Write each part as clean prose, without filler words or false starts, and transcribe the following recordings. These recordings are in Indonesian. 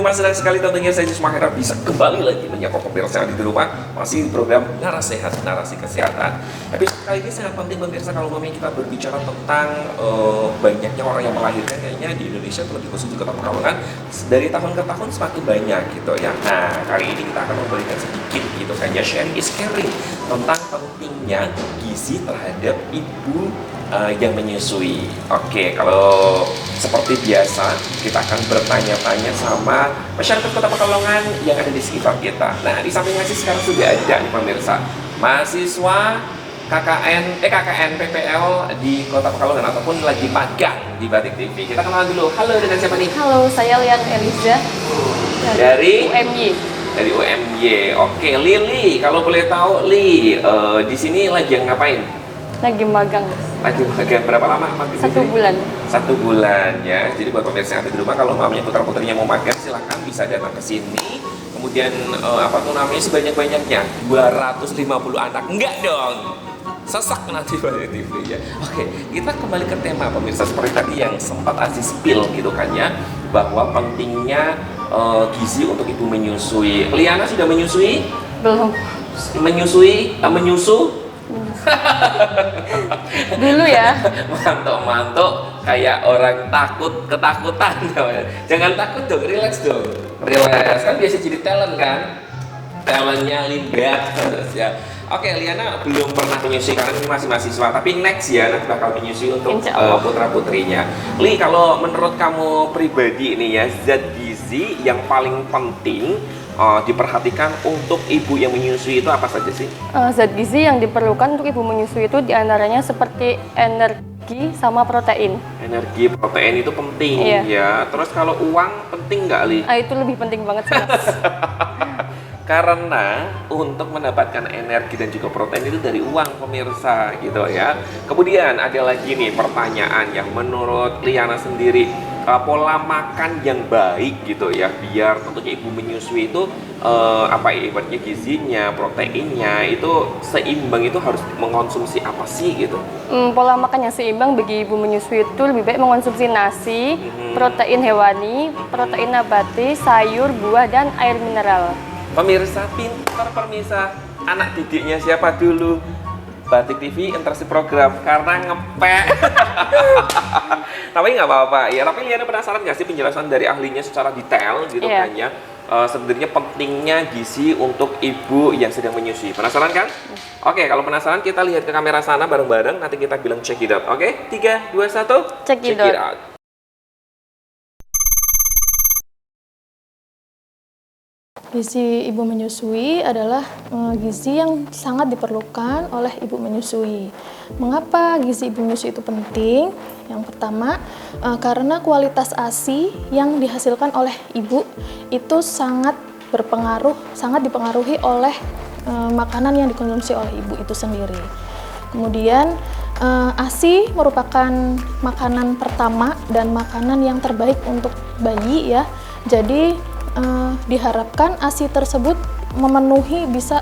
teman-teman, senang sekali tentunya saya Yusuf Mahera bisa kembali lagi menyapa pemirsa di rumah. Masih di program Naras Sehat, Narasi Kesehatan. Episode kali ini sangat penting pemirsa kalau kita berbicara tentang banyaknya orang yang melahirkan kayaknya di Indonesia, terlebih khusus di Kota Pekalongan, dari tahun ke tahun semakin banyak gitu ya. Nah, kali ini kita akan memberikan sedikit gitu kan ya, sharing is caring tentang pentingnya gizi terhadap ibu yang menyusui. Oke, kalau seperti biasa kita akan bertanya-tanya sama masyarakat Kota Pekalongan yang ada di sekitar kita. Nah, di samping masih sekarang sudah ada nih pemirsa mahasiswa KKN PPL di Kota Pekalongan ataupun lagi magang di Batik TV. Kita kenalan dulu. Halo, dengan siapa nih? Halo, saya Lian Eliza dari UMY. Dari UMY. Oke, Lili, kalau boleh tahu Li, di sini lagi ngapain? Lagi magang. Lagi magang berapa lama? 1 bulan. 1 bulan ya. Jadi buat pemirsa yang ada di rumah, kalau mamanya putra-putrinya mau magang, silahkan bisa datang ke sini. Kemudian sebanyak-banyaknya 250 anak. Enggak dong. Sesak nanti Batik TV ya. Oke, kita kembali ke tema pemirsa seperti tadi yang sempat Aziz spill gitu kan ya, bahwa pentingnya gizi untuk ibu menyusui. Liana sudah menyusui? Belum. Menyusu? Dulu ya. Mantuk kayak orang ketakutan. Jangan takut dong, relax dong. Relax, kan biasa jadi talent kan? Talentnya libat terus ya. Oke, Liana belum pernah menyusui karena ini masih mahasiswa, tapi next ya nanti bakal menyusui untuk putra-putrinya. Li, kalau menurut kamu pribadi ini ya, zat gizi yang paling penting diperhatikan untuk ibu yang menyusui itu apa saja sih? Zat gizi yang diperlukan untuk ibu menyusui itu diantaranya seperti energi sama protein. Energi, protein itu penting ya. Terus kalau uang penting nggak, Li? Itu lebih penting banget sih, Mas. Karena untuk mendapatkan energi dan juga protein itu dari uang pemirsa gitu ya. Kemudian ada lagi nih pertanyaan yang menurut Liana sendiri, pola makan yang baik gitu ya, biar tentunya ibu menyusui itu ibaratnya gizinya, proteinnya itu seimbang, itu harus mengkonsumsi apa sih gitu? Pola makan yang seimbang bagi ibu menyusui itu lebih baik mengkonsumsi nasi, protein hewani, protein nabati, sayur, buah, dan air mineral. Pemirsa pintar, pemirsa anak didiknya siapa dulu? Batik TV interaksi program karena ngepek. Tapi nggak apa-apa ya. Tapi Liana penasaran nggak sih penjelasan dari ahlinya secara detail gitu kan ya? Sebenarnya pentingnya gizi untuk ibu yang sedang menyusui. Penasaran kan? Oke, kalau penasaran kita lihat ke kamera sana bareng-bareng. Nanti kita bilang check it out. Oke, 3, 2, 1. Check it out. Gizi ibu menyusui adalah gizi yang sangat diperlukan oleh ibu menyusui. Mengapa gizi ibu menyusui itu penting? Yang pertama, karena kualitas ASI yang dihasilkan oleh ibu itu sangat dipengaruhi oleh makanan yang dikonsumsi oleh ibu itu sendiri. Kemudian ASI merupakan makanan pertama dan makanan yang terbaik untuk bayi ya. Jadi diharapkan ASI tersebut bisa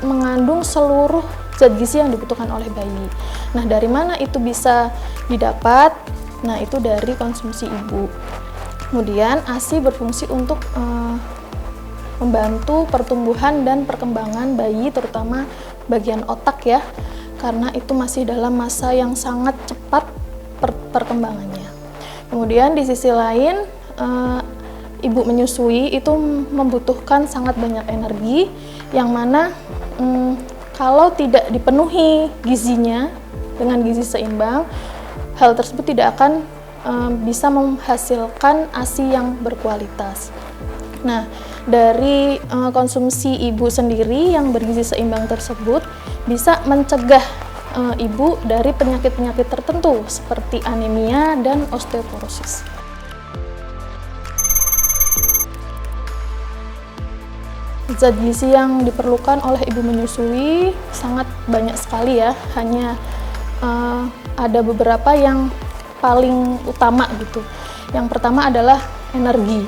mengandung seluruh zat gizi yang dibutuhkan oleh bayi. Nah, dari mana itu bisa didapat? Nah, itu dari konsumsi ibu. Kemudian ASI berfungsi untuk membantu pertumbuhan dan perkembangan bayi, terutama bagian otak ya, karena itu masih dalam masa yang sangat cepat perkembangannya. Kemudian di sisi lain, ibu menyusui itu membutuhkan sangat banyak energi, yang mana kalau tidak dipenuhi gizinya dengan gizi seimbang, hal tersebut tidak akan bisa menghasilkan ASI yang berkualitas. Nah, dari konsumsi ibu sendiri yang bergizi seimbang tersebut bisa mencegah ibu dari penyakit-penyakit tertentu seperti anemia dan osteoporosis. Zat gizi yang diperlukan oleh ibu menyusui sangat banyak sekali ya, hanya ada beberapa yang paling utama gitu. Yang pertama adalah energi,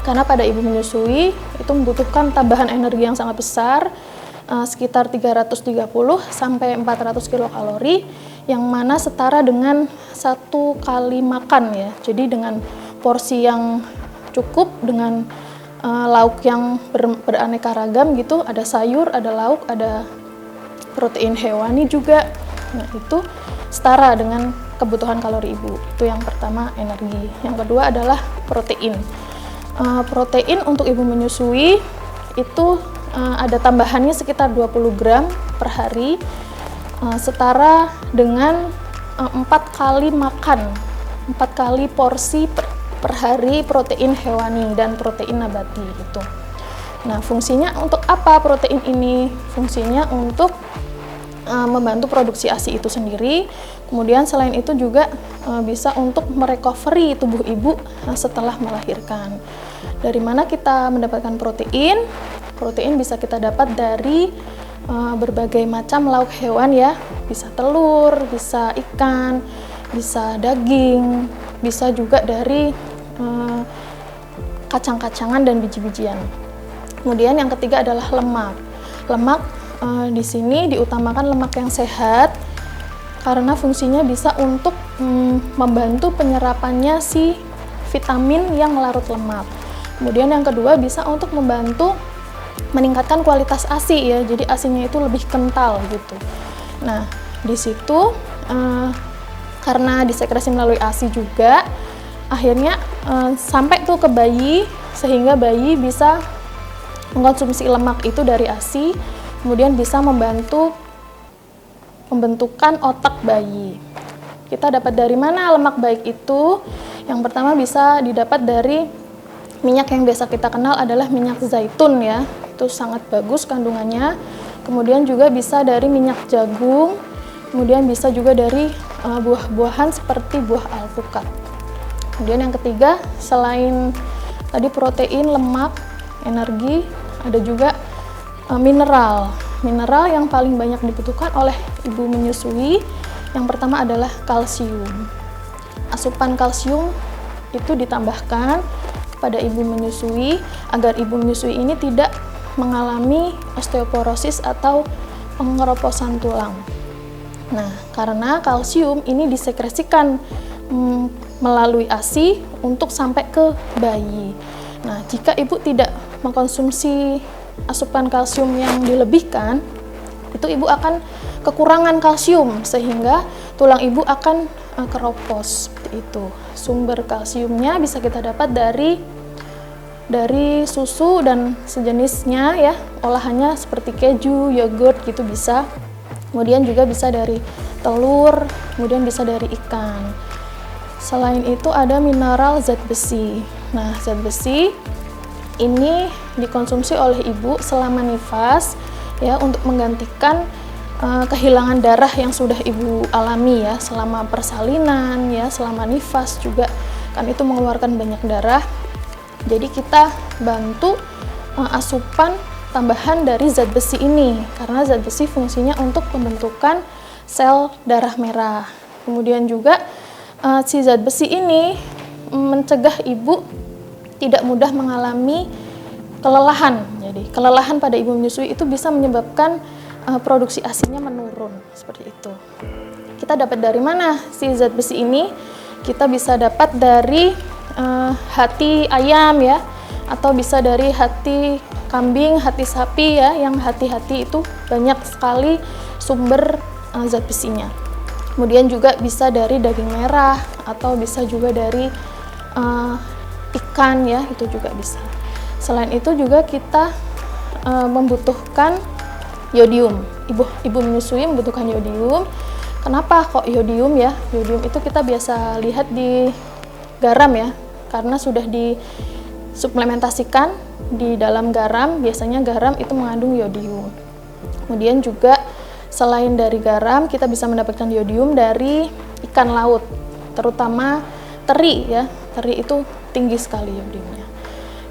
karena pada ibu menyusui itu membutuhkan tambahan energi yang sangat besar, sekitar 330 sampai 400 kilokalori, yang mana setara dengan 1 kali makan ya. Jadi dengan porsi yang cukup dengan lauk yang beraneka ragam gitu, ada sayur, ada lauk, ada protein hewani juga. Nah, itu setara dengan kebutuhan kalori ibu. Itu yang pertama, energi. Yang kedua adalah protein. Protein untuk ibu menyusui itu ada tambahannya sekitar 20 gram per hari, setara dengan 4 kali makan, 4 kali porsi per hari protein hewani dan protein nabati gitu. Nah, fungsinya untuk apa protein ini? Fungsinya untuk membantu produksi ASI itu sendiri. Kemudian selain itu juga bisa untuk merecovery tubuh ibu setelah melahirkan. Dari mana kita mendapatkan protein? Protein bisa kita dapat dari berbagai macam lauk hewan ya. Bisa telur, bisa ikan, bisa daging, bisa juga dari kacang-kacangan dan biji-bijian. Kemudian yang ketiga adalah lemak. Lemak di sini diutamakan lemak yang sehat karena fungsinya bisa untuk membantu penyerapannya si vitamin yang larut lemak. Kemudian yang kedua bisa untuk membantu meningkatkan kualitas ASI ya, jadi ASInya itu lebih kental gitu. Nah, di situ karena disekresi melalui ASI juga, akhirnya sampai tuh ke bayi, sehingga bayi bisa mengkonsumsi lemak itu dari ASI, kemudian bisa membantu pembentukan otak bayi. Kita dapat dari mana lemak baik itu? Yang pertama bisa didapat dari minyak yang biasa kita kenal adalah minyak zaitun ya, itu sangat bagus kandungannya. Kemudian juga bisa dari minyak jagung, kemudian bisa juga dari buah-buahan seperti buah alpukat. Kemudian yang ketiga, selain tadi protein, lemak, energi, ada juga mineral. Mineral yang paling banyak dibutuhkan oleh ibu menyusui, yang pertama adalah kalsium. Asupan kalsium itu ditambahkan pada ibu menyusui agar ibu menyusui ini tidak mengalami osteoporosis atau pengeroposan tulang. Nah, karena kalsium ini disekresikan melalui ASI untuk sampai ke bayi. Nah, jika ibu tidak mengkonsumsi asupan kalsium yang dilebihkan, itu ibu akan kekurangan kalsium sehingga tulang ibu akan keropos seperti itu. Sumber kalsiumnya bisa kita dapat dari susu dan sejenisnya ya, olahannya seperti keju, yogurt gitu bisa. Kemudian juga bisa dari telur, kemudian bisa dari ikan. Selain itu ada mineral zat besi. Nah, zat besi ini dikonsumsi oleh ibu selama nifas ya, untuk menggantikan kehilangan darah yang sudah ibu alami ya selama persalinan ya, selama nifas juga kan itu mengeluarkan banyak darah. Jadi kita bantu asupan tambahan dari zat besi ini, karena zat besi fungsinya untuk pembentukan sel darah merah. Kemudian juga si zat besi ini mencegah ibu tidak mudah mengalami kelelahan. Jadi kelelahan pada ibu menyusui itu bisa menyebabkan produksi ASInya menurun seperti itu. Kita dapat dari mana si zat besi ini? Kita bisa dapat dari hati ayam ya, atau bisa dari hati kambing, hati sapi ya, yang hati-hati itu banyak sekali sumber zat besinya. Kemudian juga bisa dari daging merah atau bisa juga dari ikan ya, itu juga bisa. Selain itu juga kita membutuhkan yodium. Ibu menyusui membutuhkan yodium. Kenapa kok yodium ya? Yodium itu kita biasa lihat di garam ya, karena sudah disuplementasikan di dalam garam. Biasanya garam itu mengandung yodium. Kemudian juga selain dari garam, kita bisa mendapatkan yodium dari ikan laut, terutama teri ya. Teri itu tinggi sekali yodiumnya.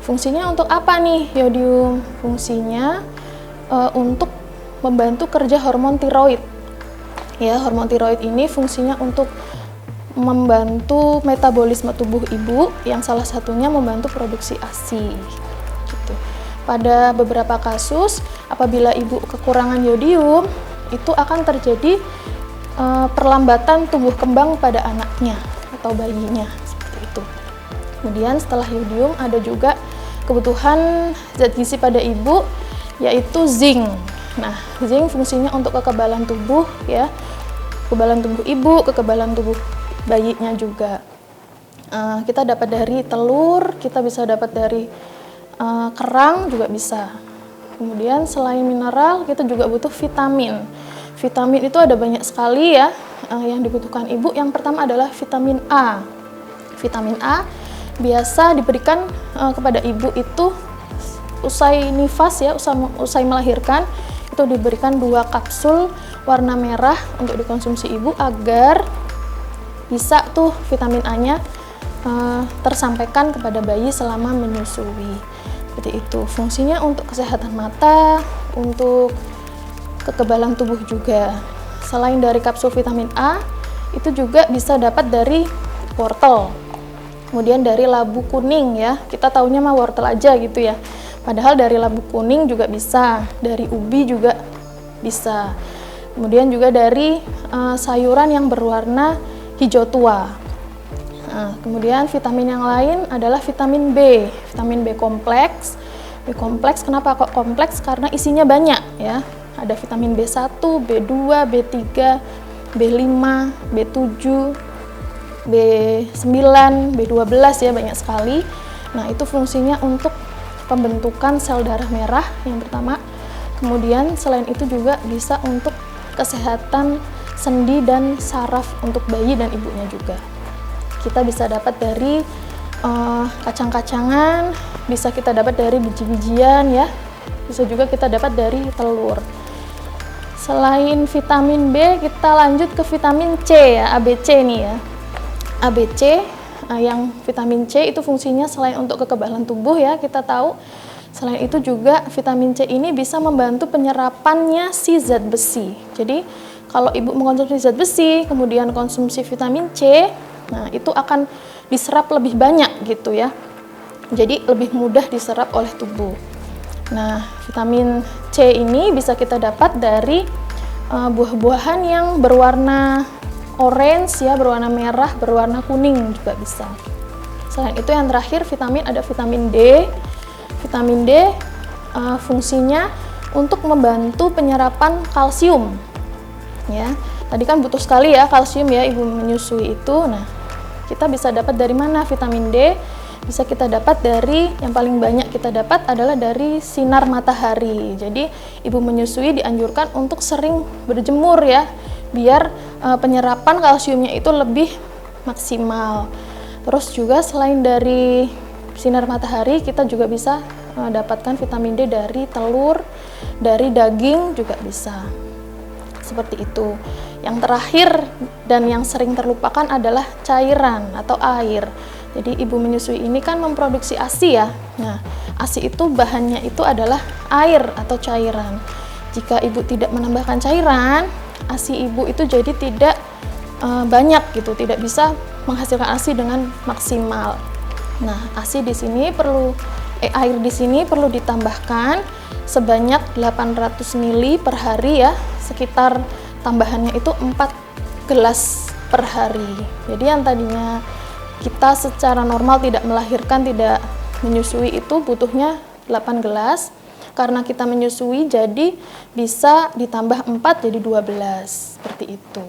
Fungsinya untuk apa nih yodium? Fungsinya untuk membantu kerja hormon tiroid. Ya, hormon tiroid ini fungsinya untuk membantu metabolisme tubuh ibu, yang salah satunya membantu produksi ASI. Gitu. Pada beberapa kasus, apabila ibu kekurangan yodium, itu akan terjadi perlambatan tumbuh kembang pada anaknya atau bayinya, seperti itu. Kemudian setelah yodium ada juga kebutuhan zat gizi pada ibu, yaitu zinc. Nah, zinc fungsinya untuk kekebalan tubuh ya, kekebalan tubuh ibu, kekebalan tubuh bayinya juga. Kita dapat dari telur, kita bisa dapat dari kerang juga bisa. Kemudian selain mineral, kita juga butuh vitamin. Vitamin itu ada banyak sekali ya yang dibutuhkan ibu. Yang pertama adalah vitamin A. Vitamin A biasa diberikan kepada ibu itu usai nifas ya, usai melahirkan, itu diberikan 2 kapsul warna merah untuk dikonsumsi ibu agar bisa tuh vitamin A-nya tersampaikan kepada bayi selama menyusui. Seperti itu. Fungsinya untuk kesehatan mata, untuk kekebalan tubuh juga. Selain dari kapsul vitamin A, itu juga bisa dapat dari wortel. Kemudian dari labu kuning ya. Kita taunya mah wortel aja gitu ya. Padahal dari labu kuning juga bisa, dari ubi juga bisa. Kemudian juga dari sayuran yang berwarna hijau tua. Nah, kemudian vitamin yang lain adalah vitamin B kompleks. B kompleks kenapa kok kompleks? Karena isinya banyak ya. Ada vitamin B1, B2, B3, B5, B7, B9, B12 ya, banyak sekali. Nah, itu fungsinya untuk pembentukan sel darah merah yang pertama. Kemudian selain itu juga bisa untuk kesehatan sendi dan saraf untuk bayi dan ibunya juga. Kita bisa dapat dari kacang-kacangan, bisa kita dapat dari biji-bijian ya, bisa juga kita dapat dari telur. Selain vitamin B, kita lanjut ke vitamin C ya, ABC nih ya. ABC yang vitamin C itu fungsinya selain untuk kekebalan tubuh ya, kita tahu. Selain itu juga vitamin C ini bisa membantu penyerapannya si zat besi. Jadi kalau ibu mengkonsumsi zat besi, kemudian konsumsi vitamin C, nah itu akan diserap lebih banyak gitu ya. Jadi lebih mudah diserap oleh tubuh. Nah, vitamin C ini bisa kita dapat dari buah-buahan yang berwarna orange ya, berwarna merah, berwarna kuning juga bisa. Selain itu yang terakhir vitamin ada vitamin D. Vitamin D fungsinya untuk membantu penyerapan kalsium. Ya, tadi kan butuh sekali ya kalsium ya ibu menyusui itu. Nah, kita bisa dapat dari mana vitamin D? Bisa kita dapat dari, yang paling banyak kita dapat adalah dari sinar matahari. Jadi ibu menyusui dianjurkan untuk sering berjemur ya, biar penyerapan kalsiumnya itu lebih maksimal. Terus juga selain dari sinar matahari, kita juga bisa dapatkan vitamin D dari telur, dari daging juga bisa. Seperti itu. Yang terakhir dan yang sering terlupakan adalah cairan atau air. Jadi ibu menyusui ini kan memproduksi ASI ya. Nah, ASI itu bahannya itu adalah air atau cairan. Jika ibu tidak menambahkan cairan, ASI ibu itu jadi tidak banyak gitu, tidak bisa menghasilkan ASI dengan maksimal. Nah, ASI di sini air di sini perlu ditambahkan sebanyak 800 ml per hari ya, sekitar tambahannya itu 4 gelas per hari. Jadi yang tadinya kita secara normal tidak melahirkan, tidak menyusui itu butuhnya 8 gelas. Karena kita menyusui jadi bisa ditambah 4 jadi 12. Seperti itu.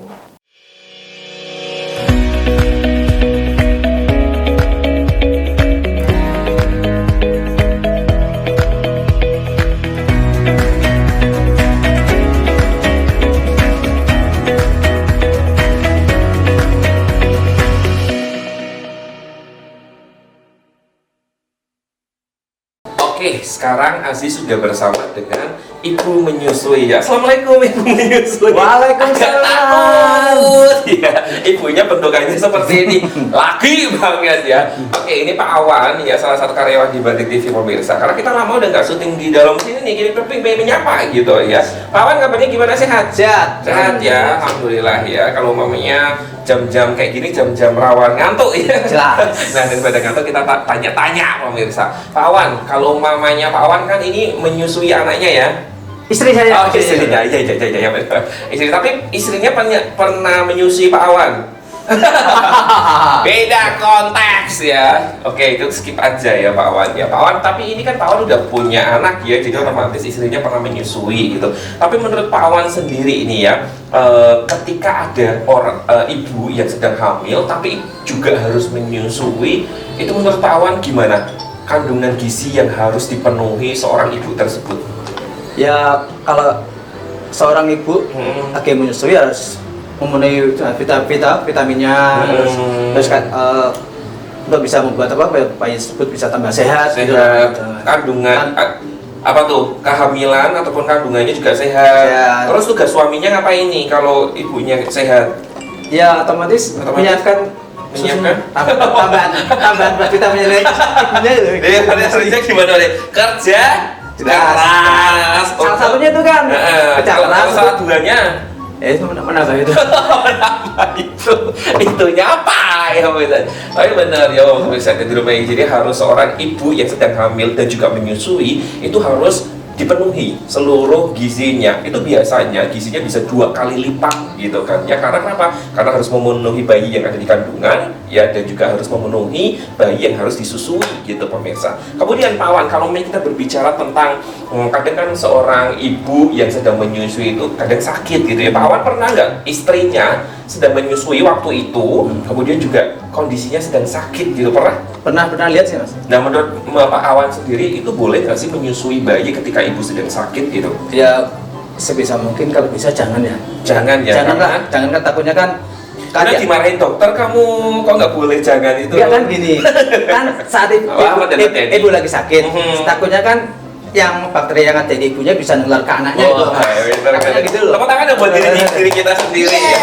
Oke, sekarang Aziz sudah bersama dengan ibu menyusui ya. Assalamualaikum ibu menyusui. Waalaikumsalam. Ya, ibunya bentukannya seperti ini. Laki banget ya. Oke, ini Pak Awan ya, salah satu karyawan di Batik TV pemirsa. Karena kita lama udah nggak syuting di dalam sini nih, gini pengen menyapa gitu ya. Pak Awan kabarnya gimana, sehat? Sehat. Sehat ya, alhamdulillah ya. Kalau mamanya jam-jam kayak gini, jam-jam rawan ngantuk ya. Jelas. Nah, daripada ngantuk kita tanya-tanya pemirsa. Pak Awan, kalau mamanya Pak Awan kan ini menyusui anaknya ya. Istri saya. Oh, istrinya, iya. Istri, tapi istrinya pernah menyusui Pak Awan. Beda konteks ya. Oke, itu skip aja ya Pak Wan ya. Pak Wan, tapi ini kan Pak Wan udah punya anak ya, jadi otomatis istrinya pernah menyusui gitu. Tapi menurut Pak Wan sendiri ini ya, ketika ada orang ibu yang sedang hamil tapi juga harus menyusui, itu menurut Pak Wan gimana? Kandungan gizi yang harus dipenuhi seorang ibu tersebut? Ya kalau seorang ibu lagi menyusui harus memenuhi vitaminnya, terus kan untuk bisa membuat bayi tersebut bisa tambah sehat. Gitu. Kandungan apa tuh, kehamilan ataupun kandungannya juga sehat. Terus tugas suaminya ngapain nih kalau ibunya sehat? Ya otomatis menyiapkan tambahan vitamin ibunya. Dia kerja gimana deh? Kerja keras. Salah satunya itu kan kerja keras. Salah duanya Itu menambah itu. Itunya apa ya bener. Tapi benar ya bisa di rumah ini. Jadi harus seorang ibu yang sedang hamil dan juga menyusui itu harus dipenuhi seluruh gizinya. Itu biasanya gizinya bisa 2 kali lipat gitu kan ya. Karena kenapa? Karena harus memenuhi bayi yang ada di kandungan ya, dan juga harus memenuhi bayi yang harus disusui gitu pemirsa. Kemudian Pak Wan, kalau kita berbicara tentang kadang kan seorang ibu yang sedang menyusui itu kadang sakit gitu ya. Pak Wan pernah nggak istrinya sedang menyusui waktu itu kemudian juga kondisinya sedang sakit gitu? Pernah lihat sih Mas. Nah menurut Pak Awan sendiri itu boleh nggak sih menyusui bayi ketika ibu sedang sakit gitu? Ya sebisa mungkin kalau bisa jangan ya. Jangan kan takutnya kan. Karena dimarahin dokter, kamu kok nggak boleh jangan itu? Enggak kan gini, kan saat ibu lagi sakit, takutnya kan yang bakteri yang ada di ibunya bisa nular ke anaknya gitu. Gitu loh. Tepuk tangan buat diri kita sendiri ya.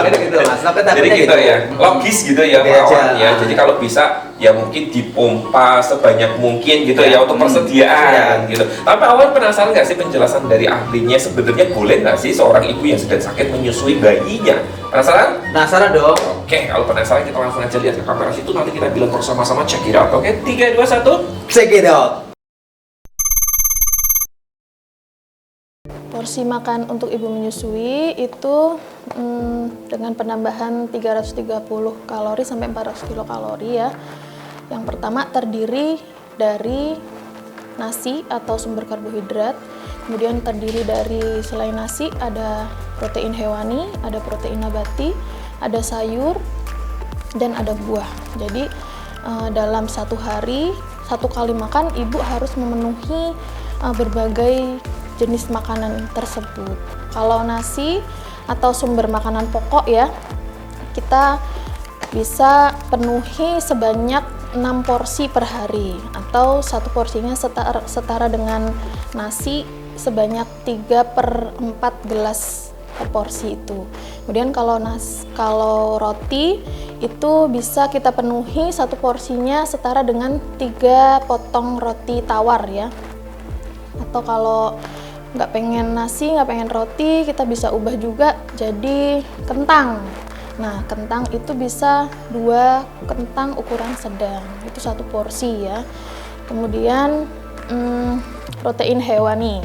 Gitu Mas. Jadi gitu ya. Logis gitu ya Pak Wan ya. Jadi kalau bisa ya mungkin dipompa sebanyak mungkin gitu ya untuk persediaan gitu. Tapi Awan penasaran nggak sih penjelasan dari ahlinya, sebenarnya boleh nggak sih seorang ibu yang sedang sakit menyusui bayinya? Penasaran? Penasaran dong. Oke, kalau penasaran kita langsung aja lihat ke kamera situ, nanti kita bilang bersama-sama check it out. Oke, 3, 2, 1. Check it out. Porsi makan untuk ibu menyusui itu dengan penambahan 330 kalori sampai 400 kilokalori ya. Yang pertama terdiri dari nasi atau sumber karbohidrat, kemudian terdiri dari selain nasi ada protein hewani, ada protein nabati, ada sayur, dan ada buah. Jadi dalam satu hari, satu kali makan ibu harus memenuhi berbagai jenis makanan tersebut. Kalau nasi atau sumber makanan pokok ya, kita bisa penuhi sebanyak 6 porsi per hari, atau satu porsinya setara dengan nasi sebanyak 3/4 gelas per porsi itu. Kemudian kalau roti itu bisa kita penuhi satu porsinya setara dengan 3 potong roti tawar ya. Atau kalau nggak pengen nasi, nggak pengen roti, kita bisa ubah juga jadi kentang. Nah, kentang itu bisa 2 kentang ukuran sedang, itu satu porsi ya. Kemudian protein hewani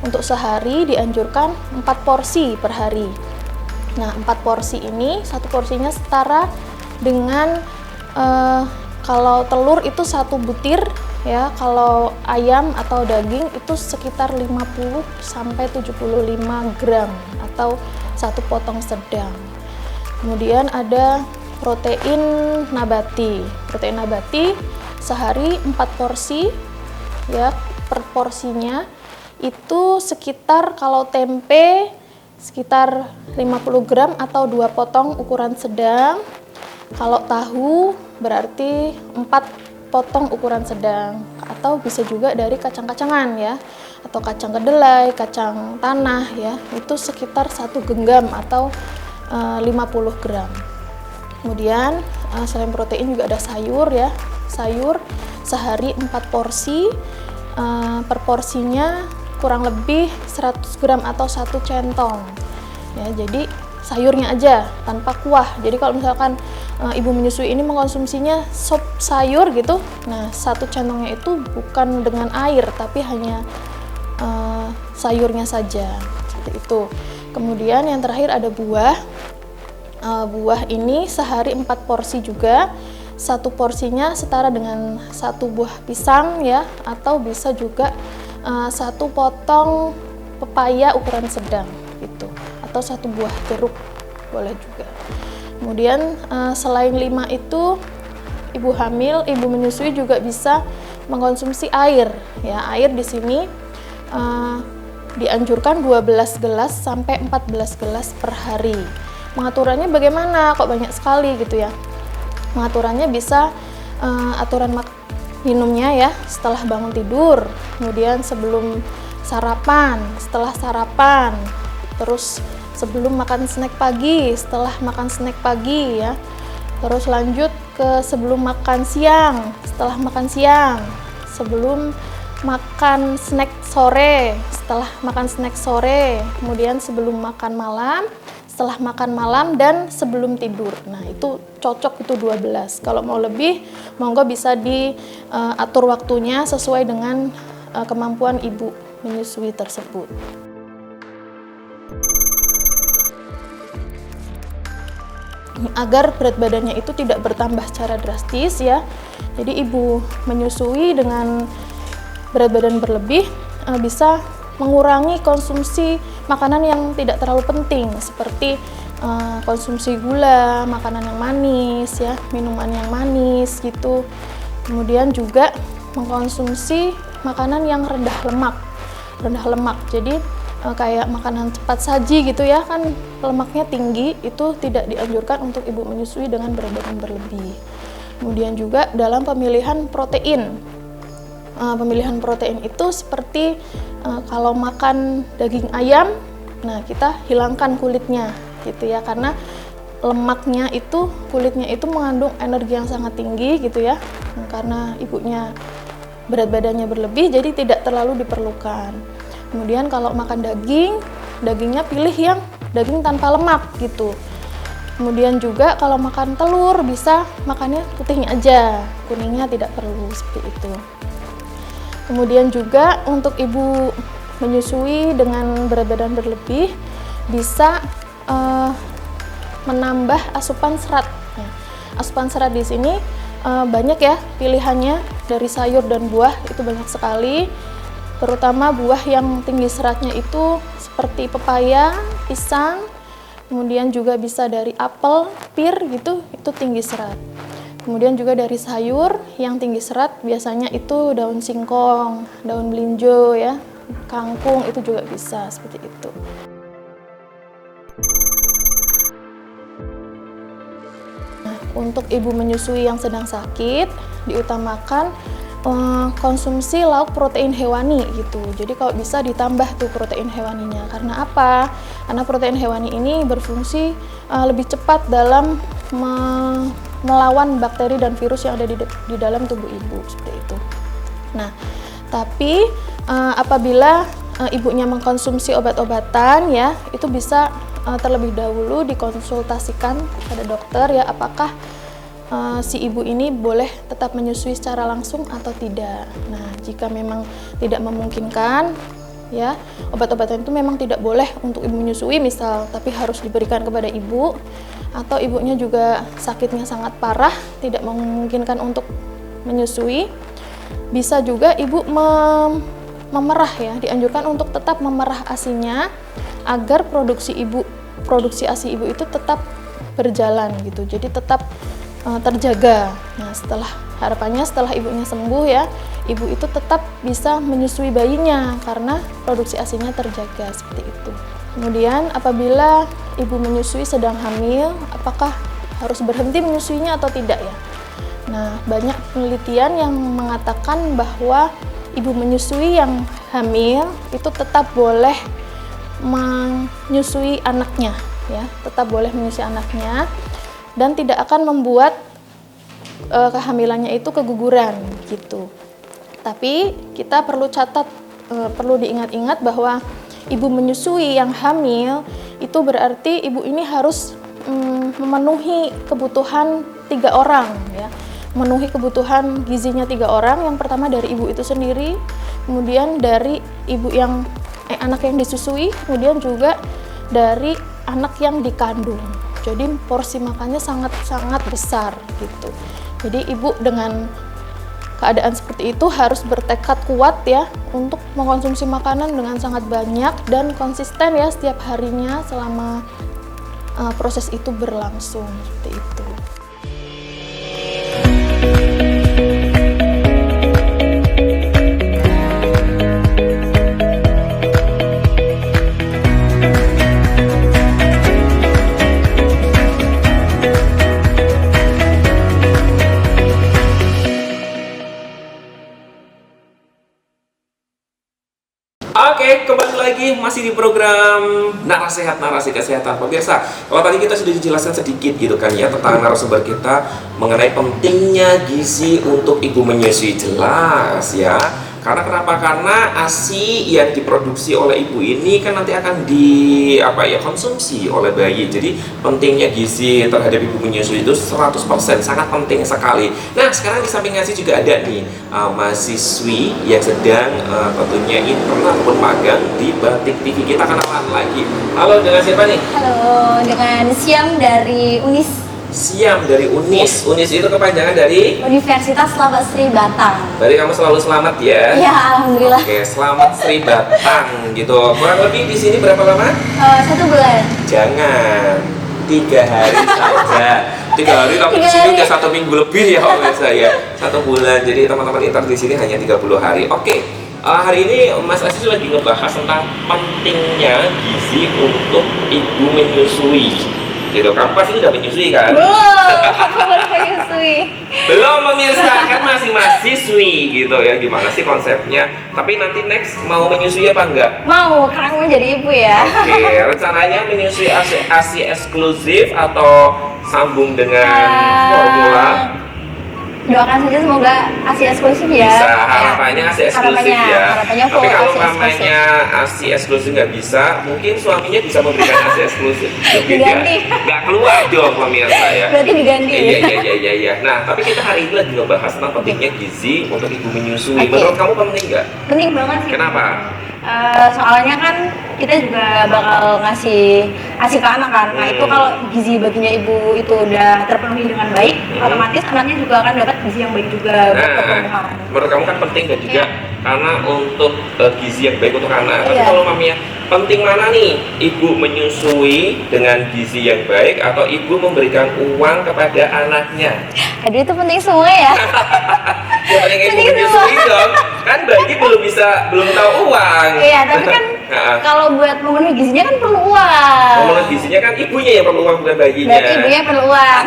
untuk sehari dianjurkan 4 porsi per hari. Nah, 4 porsi ini, satu porsinya setara dengan kalau telur itu 1 butir ya, kalau ayam atau daging itu sekitar 50 sampai 75 gram atau 1 potong sedang. Kemudian ada protein nabati. Protein nabati sehari 4 porsi ya, per porsinya itu sekitar kalau tempe sekitar 50 gram atau 2 potong ukuran sedang. Kalau tahu berarti 4 potong ukuran sedang, atau bisa juga dari kacang-kacangan ya, atau kacang kedelai, kacang tanah ya, itu sekitar 1 genggam atau 50 gram. Kemudian selain protein juga ada sayur ya, sayur sehari 4 porsi, per porsinya kurang lebih 100 gram atau 1 centong ya, jadi sayurnya aja tanpa kuah. Jadi kalau misalkan ibu menyusui ini mengkonsumsinya sop sayur gitu, nah 1 centongnya itu bukan dengan air tapi hanya sayurnya saja, seperti itu. Kemudian yang terakhir ada buah. buah ini sehari 4 porsi juga. Satu porsinya setara dengan 1 buah pisang ya, atau bisa juga 1 potong pepaya ukuran sedang gitu, atau 1 buah jeruk boleh juga. Kemudian selain 5 itu, ibu hamil, ibu menyusui juga bisa mengkonsumsi air ya. Air di sini dianjurkan 12 gelas sampai 14 gelas per hari. Pengaturannya bagaimana? Kok banyak sekali gitu ya? Pengaturannya bisa aturan minumnya ya, setelah bangun tidur, kemudian sebelum sarapan, setelah sarapan, terus sebelum makan snack pagi, setelah makan snack pagi ya, terus lanjut ke sebelum makan siang, setelah makan siang, sebelum makan snack sore, setelah makan snack sore, kemudian sebelum makan malam, setelah makan malam, dan sebelum tidur. Nah, itu cocok itu 12. Kalau mau lebih, monggo bisa diatur waktunya sesuai dengan kemampuan ibu menyusui tersebut. Agar berat badannya itu tidak bertambah secara drastis ya. Jadi ibu menyusui dengan berat badan berlebih bisa mengurangi konsumsi makanan yang tidak terlalu penting, seperti konsumsi gula, makanan yang manis ya, minuman yang manis gitu. Kemudian juga mengkonsumsi makanan yang rendah lemak. Jadi kayak makanan cepat saji gitu ya, kan lemaknya tinggi, itu tidak dianjurkan untuk ibu menyusui dengan berat badan berlebih. Kemudian juga dalam pemilihan protein. Pemilihan protein itu seperti kalau makan daging ayam, nah kita hilangkan kulitnya gitu ya, karena lemaknya itu, kulitnya itu mengandung energi yang sangat tinggi gitu ya. Karena ibunya berat badannya berlebih, jadi tidak terlalu diperlukan. Kemudian kalau makan daging, dagingnya pilih yang daging tanpa lemak gitu. Kemudian juga kalau makan telur, bisa makannya putihnya aja, kuningnya tidak perlu, seperti itu. Kemudian juga untuk ibu menyusui dengan berat badan berlebih, bisa menambah asupan serat. Asupan serat di sini banyak ya pilihannya, dari sayur dan buah itu banyak sekali. Terutama buah yang tinggi seratnya itu seperti pepaya, pisang, kemudian juga bisa dari apel, pir gitu, itu tinggi serat. Kemudian juga dari sayur yang tinggi serat biasanya itu daun singkong, daun melinjo ya, kangkung, itu juga bisa seperti itu. Nah, untuk ibu menyusui yang sedang sakit, diutamakan konsumsi lauk protein hewani gitu. Jadi kalau bisa ditambah tuh protein hewaninya. Karena apa? Karena protein hewani ini berfungsi lebih cepat dalam melawan bakteri dan virus yang ada di dalam tubuh ibu, seperti itu. Nah, tapi apabila ibunya mengkonsumsi obat-obatan ya, itu bisa terlebih dahulu dikonsultasikan pada dokter ya, apakah si ibu ini boleh tetap menyusui secara langsung atau tidak. Nah, jika memang tidak memungkinkan ya, obat-obatan itu memang tidak boleh untuk ibu menyusui misal, tapi harus diberikan kepada ibu, atau ibunya juga sakitnya sangat parah, tidak memungkinkan untuk menyusui, bisa juga ibu memerah ya, dianjurkan untuk tetap memerah ASI-nya agar produksi ASI ibu itu tetap berjalan gitu, jadi tetap terjaga. Nah, harapannya setelah ibunya sembuh ya, ibu itu tetap bisa menyusui bayinya karena produksi ASI-nya terjaga, seperti itu. Kemudian apabila ibu menyusui sedang hamil, apakah harus berhenti menyusuinya atau tidak ya? Nah, banyak penelitian yang mengatakan bahwa ibu menyusui yang hamil itu tetap boleh menyusui anaknya ya, tetap boleh menyusui anaknya dan tidak akan membuat kehamilannya itu keguguran gitu. Tapi kita perlu catat, perlu diingat-ingat bahwa ibu menyusui yang hamil itu berarti ibu ini harus memenuhi kebutuhan 3 orang ya, memenuhi kebutuhan gizinya 3 orang. Yang pertama dari ibu itu sendiri, kemudian dari ibu anak yang disusui, kemudian juga dari anak yang dikandung. Jadi porsi makannya sangat-sangat besar gitu. Jadi ibu dengan keadaan seperti itu harus bertekad kuat ya untuk mengkonsumsi makanan dengan sangat banyak dan konsisten ya setiap harinya selama proses itu berlangsung seperti itu. Oke, kembali lagi masih di program Narasehat Narasi Kesehatan. Pemirsa, kalau tadi kita sudah dijelaskan sedikit gitu kan ya tentang narasumber kita mengenai pentingnya gizi untuk ibu menyusui, jelas ya. Karena kenapa? Karena ASI yang diproduksi oleh ibu ini kan nanti akan konsumsi oleh bayi. Jadi pentingnya gizi terhadap ibu menyusui itu 100%, sangat penting sekali. Nah, sekarang di samping ASI juga ada nih mahasiswi yang sedang tentunya intern ataupun magang di Batik TV. Kita kenalan lagi. Halo, dengan siapa nih? Halo, dengan Siam dari UNIS. Siam dari UNIS. UNIS itu kepanjangan dari Universitas Selamat Sri Batang. Berarti kamu selalu selamat ya? Ya, alhamdulillah. Oke, selamat Sri Batang gitu. Kurang lebih di sini berapa lama? 1 bulan. Jangan 3 hari saja. 3 hari tapi di sini udah 1 minggu lebih ya pemirsa ya. 1 bulan. Jadi teman-teman intern di sini hanya 30 hari. Oke. Hari ini Mas Aziz lagi ngebahas tentang pentingnya gizi untuk ibu menyusui. Gitu, kamu pasti udah menyusui kan? Aku baru menyusui. Belum pemirsa, kan masih mahasiswi gitu ya. Gimana sih konsepnya? Tapi nanti next mau menyusui apa enggak? Mau, karena mau jadi ibu ya. Oke, rencananya menyusui ASI eksklusif atau sambung dengan formula? Doakan saja semoga ASI eksklusif ya. Bisa, harapannya ASI eksklusif ya. Harapannya Tapi full kalau ASI eksklusif. namanya ASI eksklusif nggak bisa, mungkin suaminya bisa memberikan ASI eksklusif. Diganti. Nggak keluar dong pemirsa ya. Berarti diganti. Iya. Nah, tapi kita hari ini lagi ngebahas tentang pentingnya gizi untuk ibu menyusui. Oke. Menurut kamu penting nggak? Penting banget sih. Kenapa? Soalnya kan kita juga bakal ngasih ASI ke anak kan. Nah itu kalau gizi baginya ibu itu udah terpenuhi dengan baik, otomatis anaknya juga akan dapat gizi yang baik juga buat pertumbuhan. Menurut kamu kan penting kan juga karena untuk gizi yang baik untuk anak. Tapi Iya. kalau maminya penting mana nih? Ibu menyusui dengan gizi yang baik atau ibu memberikan uang kepada anaknya? Aduh itu penting semua ya. Ya paling ibu Penting menyusui semua. dong. Kan bayi belum tahu uang. Iya tapi kan kalau buat memenuhi gizinya kan perlu uang. Memenuhi gizinya kan ibunya yang perlu uang bukan bayinya. Berarti ibunya perlu uang.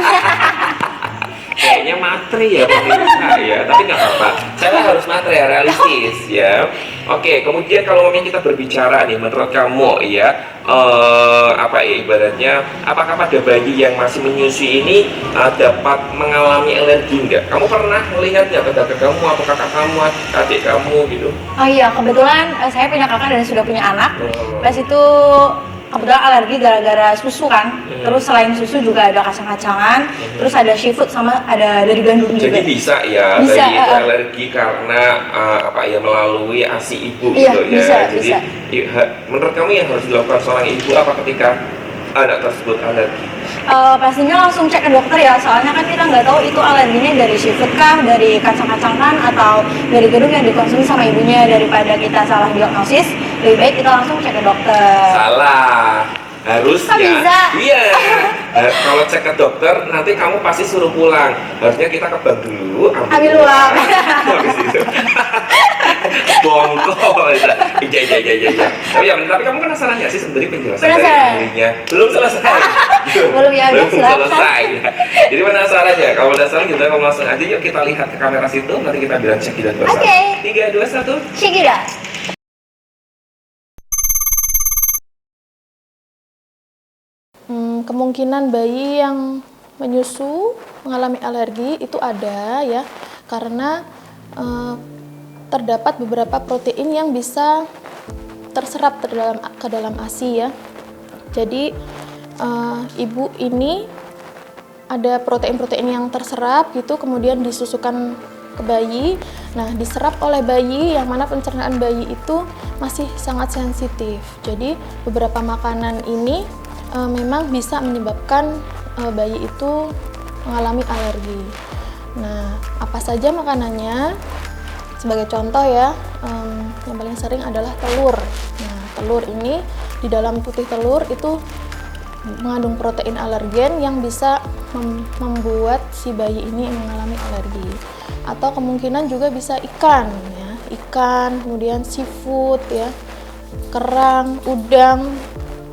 Kayaknya materi ya pemirsa ya, tapi nggak apa-apa. Saya harus materi ya, realistis ya. Oke, kemudian kalau kita berbicara nih, menurut kamu ya, ibaratnya, apakah pada bayi yang masih menyusui ini dapat mengalami alergi nggak? Kamu pernah melihat nggak pada kamu, apa kakak kamu, adik kamu gitu? Oh iya kebetulan saya punya kakak dan sudah punya anak. Pas itu kebetulan alergi gara-gara susu kan. Terus selain susu juga ada kacang-kacangan, terus ada seafood sama ada dari gandum juga. Jadi bisa ya, Bisa, bayi itu alergi karena melalui ASI ibu Iya, gitu ya. bisa, bisa. Menurut kamu yang harus dilakukan seorang ibu apa ketika anak tersebut alergi? Pastinya langsung cek ke dokter ya, soalnya kan kita nggak tahu itu alerginya dari seafood kah, dari kacang-kacangan atau dari gandum yang dikonsumsi sama ibunya. Daripada kita salah diagnosis, lebih baik kita langsung cek ke dokter. Salah, harusnya. Kok bisa? Iya. Kalau cek ke dokter, nanti kamu pasti suruh pulang. Harusnya kita ke bank dulu, Ambil uang. Habis itu. Bongkol. Iya. Tapi kamu penasaran nggak sih sebenarnya penjelasan dari Penasaran. dirinya? Belum selesai. Belum ya, udah Belum silakan. selesai. Jadi penasaran ya? Kalau penasaran gitu, kamu langsung aja yuk kita lihat ke kamera situ. Nanti kita bilang cek kita bersama. Oke. 3, 2, 1. Check it out. Kemungkinan bayi yang menyusu mengalami alergi itu ada ya, karena terdapat beberapa protein yang bisa terserap ke dalam ASI ya. Jadi ibu ini ada protein-protein yang terserap gitu, kemudian disusukan ke bayi. Nah, diserap oleh bayi yang mana pencernaan bayi itu masih sangat sensitif. Jadi beberapa makanan ini memang bisa menyebabkan bayi itu mengalami alergi. Nah, apa saja makanannya? Sebagai contoh ya, yang paling sering adalah telur. Nah, telur ini di dalam putih telur itu mengandung protein alergen yang bisa membuat si bayi ini mengalami alergi. Atau kemungkinan juga bisa ikan, ya, ikan, kemudian seafood, ya, kerang, udang.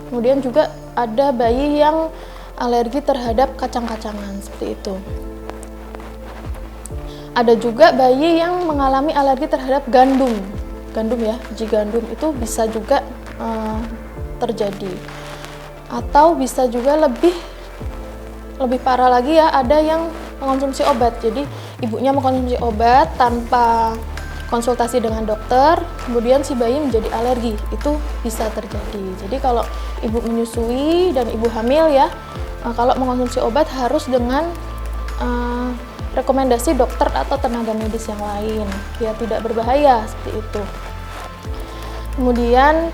Kemudian juga ada bayi yang alergi terhadap kacang-kacangan seperti itu. Ada juga bayi yang mengalami alergi terhadap gandum. Gandum ya, biji gandum itu bisa juga terjadi. Atau bisa juga lebih parah lagi ya, ada yang mengkonsumsi obat. Jadi ibunya mengkonsumsi obat tanpa konsultasi dengan dokter, kemudian si bayi menjadi alergi. Itu bisa terjadi. Jadi kalau ibu menyusui dan ibu hamil ya, kalau mengkonsumsi obat harus dengan rekomendasi dokter atau tenaga medis yang lain, biar tidak berbahaya seperti itu. Kemudian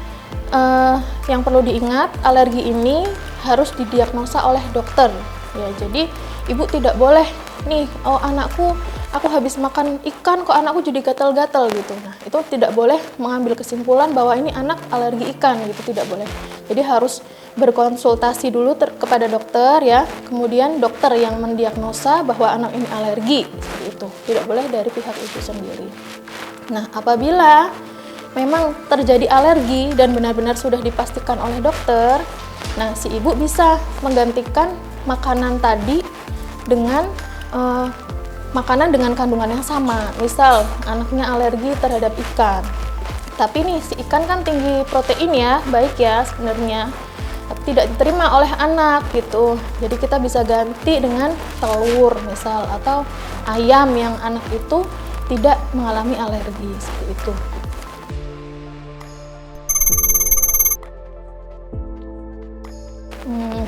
yang perlu diingat, alergi ini harus didiagnosa oleh dokter. Ya, jadi ibu tidak boleh nih, oh anakku, aku habis makan ikan kok anakku jadi gatal-gatal gitu. Nah, itu tidak boleh mengambil kesimpulan bahwa ini anak alergi ikan gitu, tidak boleh. Jadi harus berkonsultasi dulu kepada dokter ya, kemudian dokter yang mendiagnosa bahwa anak ini alergi, seperti itu. Tidak boleh dari pihak ibu sendiri. Nah, apabila memang terjadi alergi dan benar-benar sudah dipastikan oleh dokter, nah si ibu bisa menggantikan makanan tadi dengan makanan dengan kandungan yang sama. Misal anaknya alergi terhadap ikan, tapi nih si ikan kan tinggi protein ya, baik ya sebenarnya, tapi tidak diterima oleh anak gitu. Jadi kita bisa ganti dengan telur misal, atau ayam yang anak itu tidak mengalami alergi, seperti itu.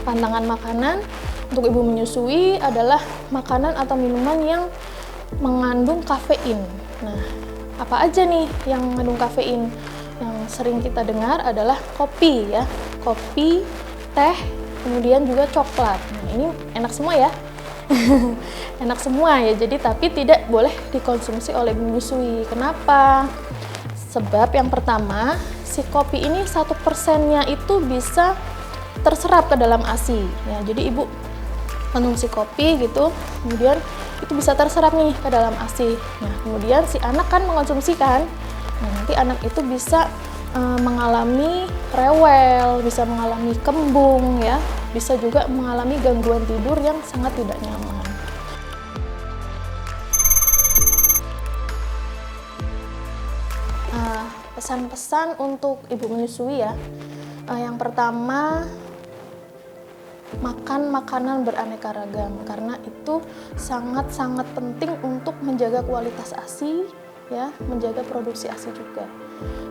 Pantangan makanan untuk ibu menyusui adalah makanan atau minuman yang mengandung kafein. Nah, apa aja nih yang mengandung kafein? Yang sering kita dengar adalah kopi ya, kopi, teh, kemudian juga coklat. Nah, ini enak semua ya, enak semua ya. Jadi tapi tidak boleh dikonsumsi oleh ibu menyusui. Kenapa? Sebab yang pertama, si kopi ini 1%-nya itu bisa terserap ke dalam ASI. Ya, jadi ibu konsumsi kopi gitu, kemudian itu bisa terserap nih ke dalam ASI. Nah, kemudian si anak kan mengonsumsi kan, nah, nanti anak itu bisa mengalami rewel, bisa mengalami kembung ya, bisa juga mengalami gangguan tidur yang sangat tidak nyaman. Pesan-pesan untuk ibu menyusui ya, yang pertama, makan makanan beraneka ragam karena itu sangat-sangat penting untuk menjaga kualitas ASI ya, menjaga produksi ASI juga.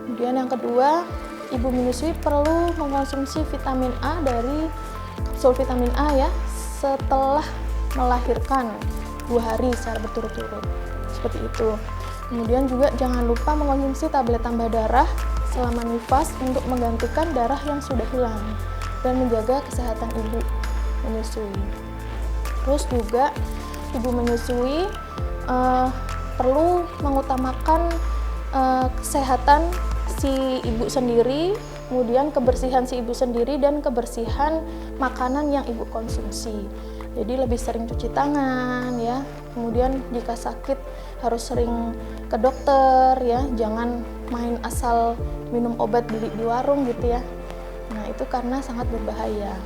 Kemudian yang kedua, ibu menyusui perlu mengkonsumsi vitamin A dari kapsul vitamin A ya setelah melahirkan 2 hari secara berturut-turut, seperti itu. Kemudian juga jangan lupa mengkonsumsi tablet tambah darah selama nifas untuk menggantikan darah yang sudah hilang dan menjaga kesehatan ibu menyusui. Terus juga ibu menyusui perlu mengutamakan kesehatan si ibu sendiri, kemudian kebersihan si ibu sendiri dan kebersihan makanan yang ibu konsumsi. Jadi lebih sering cuci tangan ya, kemudian jika sakit harus sering ke dokter ya, jangan main asal minum obat beli di warung gitu ya. Nah, itu karena sangat berbahaya.